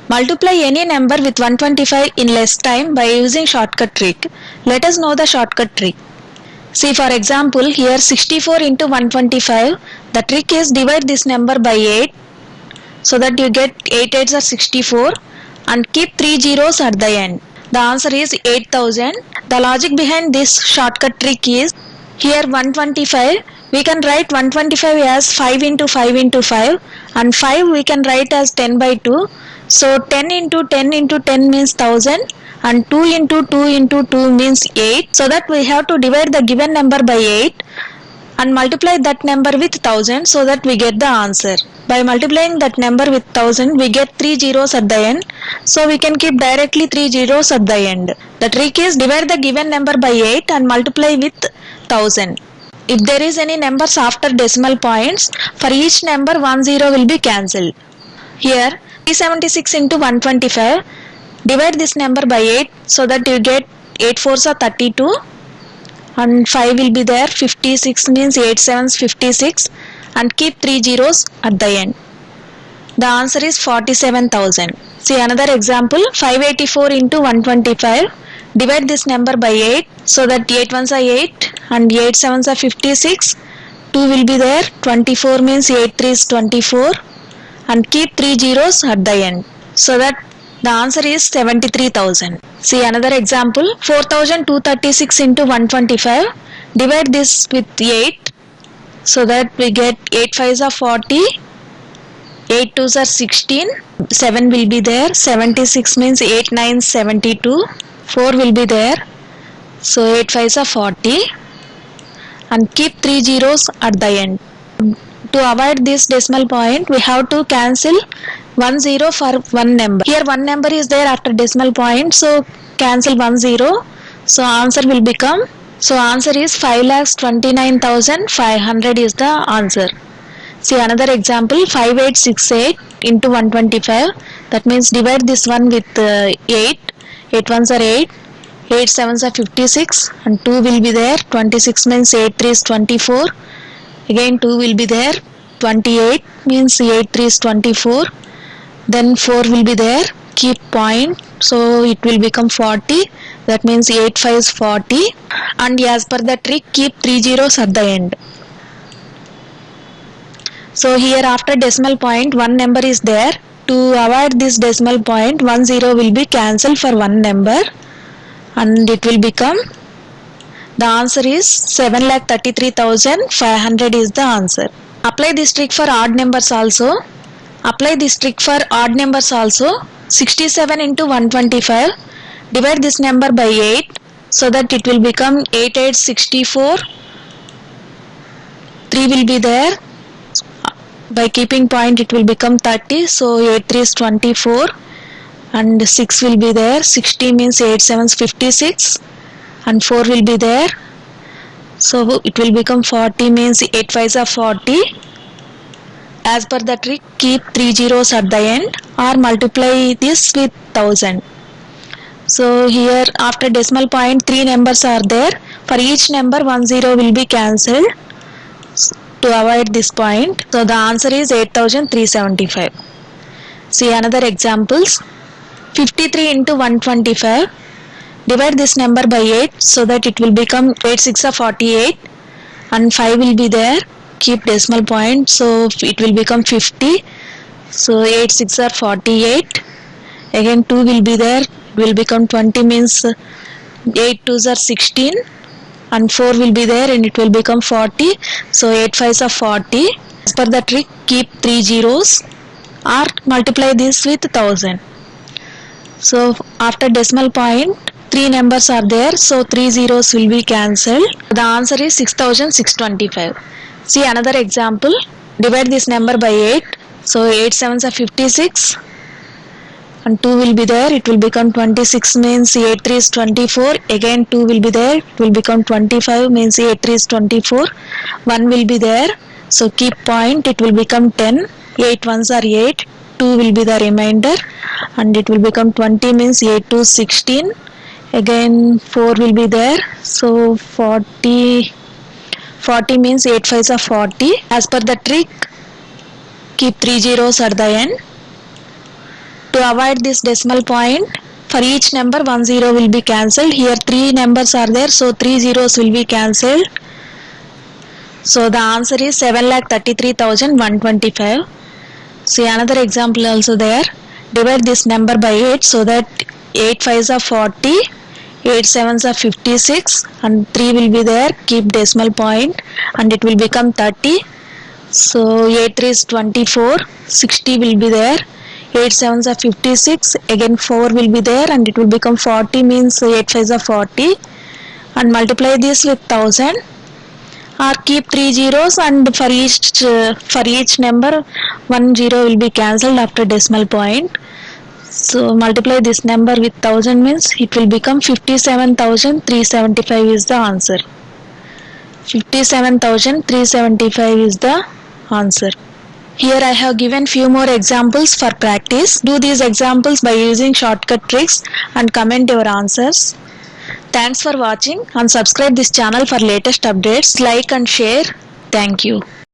Multiply any number with 125 in less time by using shortcut trick. Let us know the shortcut trick. See, for example, here 64 into 125. The trick is divide this number by 8 so that you get 8 8s are 64 and keep 3 zeros at the end. The answer is 8000. The logic behind this shortcut trick is, here 125, we can write 125 as 5 into 5 into 5 and 5 we can write as 10 by 2. So 10 into 10 into 10 means 1000 and 2 into 2 into 2 means 8. So that we have to divide the given number by 8 and multiply that number with 1000 so that we get the answer. By multiplying that number with 1000 we get 3 zeros at the end. So we can keep directly 3 zeros at the end. The trick is divide the given number by 8 and multiply with 1000. If there is any numbers after decimal points, for each number 1 0 will be cancelled. Here 376 into 125, divide this number by 8 so that you get 8 4s are 32 and 5 will be there, 56 means 8 7s 56 and keep 3 zeros at the end. The answer is 47,000. See another example, 584 into 125, divide this number by 8 so that 8 1s are 8 and 8 7s are 56, 2 will be there, 24 means 8 3s 24 and keep 3 zeros at the end. So that the answer is 73,000. See another example, 4236 into 125, divide this with 8 so that we get 8 5s are 40, 8 2s are 16, 7 will be there, 76 means 8 9s 72, 4 will be there, so 8 5s are 40 and keep 3 zeros at the end. To avoid this decimal point, we have to cancel 1 0 for one number. Here one number is there after decimal point, so cancel 1 0. So answer will become, so answer is 5,29,500 is the answer. See another example, 5868 into 125. That means divide this one with 8. 8 1s are 8. 8 7s are 56 and 2 will be there. 26 means 8 3 is 24. Again 2 will be there, 28 means 8 3 is 24, then 4 will be there, keep point, so it will become 40, that means 8 5 is 40 and as per the trick keep 3 zeros at the end. So here after decimal point one number is there. To avoid this decimal point 1 0 will be cancelled for one number and it will become, the answer is 7,33,500 is the answer. Apply this trick for odd numbers also. 67 into 125. Divide this number by 8 so that it will become 8 8 64. 3 will be there. By keeping point it will become 30. So 8 3 is 24 and 6 will be there. 60 means 8 7 is 56. And 4 will be there, so it will become 40 means 8 5s are 40. As per the trick keep 3 zeros at the end or multiply this with 1000. So here after decimal point 3 numbers are there. For each number 1 0 will be cancelled to avoid this point. So the answer is 8,375. See another examples, 53 into 125. Divide this number by 8 so that it will become 8 6 are 48 and 5 will be there, keep decimal point, so it will become 50, so 8 6 are 48, again 2 will be there, it will become 20 means 8 2s are 16 and 4 will be there and it will become 40, so 8 5s are 40. As per the trick keep 3 zeros or multiply this with 1000. So after decimal point 3 numbers are there, so 3 zeros will be cancelled. The answer is 6,625. See another example, divide this number by 8, so 8 7s are 56 and 2 will be there, it will become 26 means 8 3 is 24, again 2 will be there, it will become 25 means 8 3 is 24, 1 will be there, so keep point, it will become 10, 8 1s are 8, 2 will be the remainder and it will become 20 means 8 2 is 16, again 4 will be there, so 40 means 8 5s are 40. As per the trick keep 3 zeros at the end. To avoid this decimal point, for each number 1 0 will be cancelled. Here 3 numbers are there, so 3 zeros will be cancelled. So the answer is 7,33,125. See another example also there. Divide this number by 8 so that 8 5s are 40, 8 7s are 56 and 3 will be there. Keep decimal point and it will become 30. So 8 3 is 24, 60 will be there. 8 7s are 56, again 4 will be there and it will become 40, means 8 5s are 40, and multiply this with 1000 or keep 3 zeros and for each number 1 0 will be cancelled after decimal point. So multiply this number with 1000 means it will become 57,375 is the answer. 57,375 is the answer. Here I have given few more examples for practice. Do these examples by using shortcut tricks and comment your answers. Thanks for watching and subscribe this channel for latest updates. Like and share. Thank you.